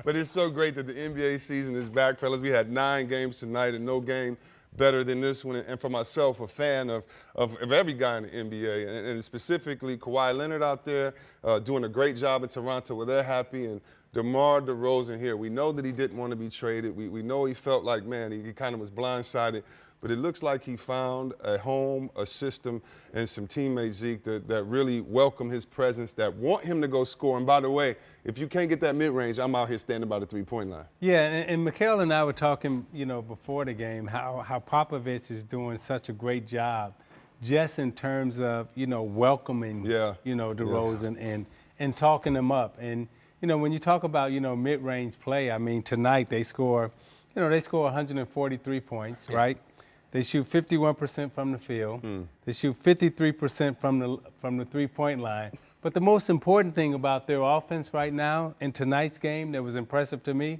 But it's so great that the NBA season is back, fellas. We had 9 games tonight and no game better than this one. And for myself, a fan of every guy in the NBA, and specifically Kawhi Leonard out there doing a great job in Toronto where they're happy, and DeMar Derozan here. We know that he didn't want to be traded. We know he felt like, man, he kind of was blindsided. But it looks like he found a home, a system, and some teammates, Zeke, that really welcome his presence, that want him to go score. And by the way, if you can't get that mid-range, I'm out here standing by the three-point line. Yeah, and Mikhail and I were talking, before the game, how Popovich is doing such a great job just in terms of, welcoming, DeRozan and talking him up. And, when you talk about, mid-range play, I mean, tonight they score 143 points, right? They shoot 51% from the field. They shoot 53% from the three-point line. But the most important thing about their offense right now in tonight's game that was impressive to me,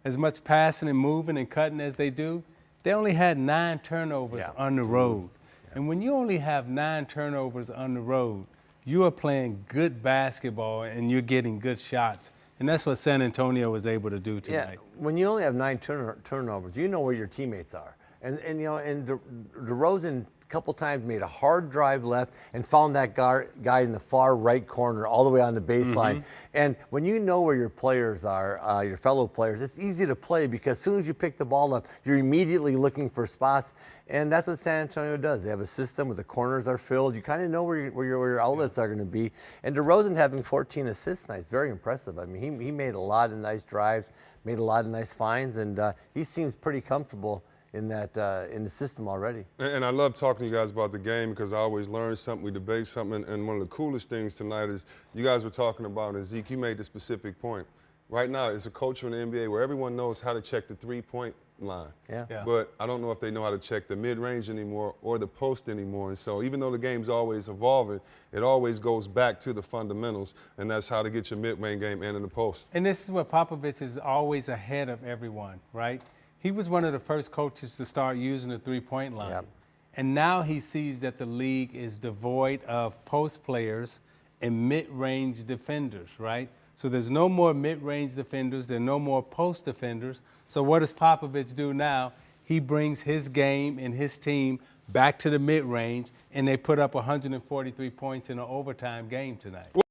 as much passing and moving and cutting as they do, they only had 9 turnovers on the road. And when you only have 9 turnovers on the road, you are playing good basketball and you're getting good shots. And that's what San Antonio was able to do tonight. Yeah, when you only have 9 turnovers, you know where your teammates are. And DeRozan a couple times made a hard drive left and found that guy in the far right corner all the way on the baseline. And when you know where your players are, your fellow players, it's easy to play because as soon as you pick the ball up, you're immediately looking for spots. And that's what San Antonio does. They have a system where the corners are filled. You kind of know where your outlets are going to be. And DeRozan having 14 assists tonight is very impressive. I mean, he made a lot of nice drives, made a lot of nice finds, and he seems pretty comfortable in the system already. And I love talking to you guys about the game because I always learn something, we debate something, and one of the coolest things tonight is you guys were talking about, and Zeke, you made the specific point. Right now, it's a culture in the NBA where everyone knows how to check the three-point line. But I don't know if they know how to check the mid-range anymore or the post anymore. And so even though the game's always evolving, it always goes back to the fundamentals, and that's how to get your mid-range game and in the post. And this is where Popovich is always ahead of everyone, right? He was one of the first coaches to start using the three-point line. And now he sees that the league is devoid of post players and mid-range defenders, right? So there's no more mid-range defenders. There are no more post defenders. So what does Popovich do now? He brings his game and his team back to the mid-range, and they put up 143 points in an overtime game tonight.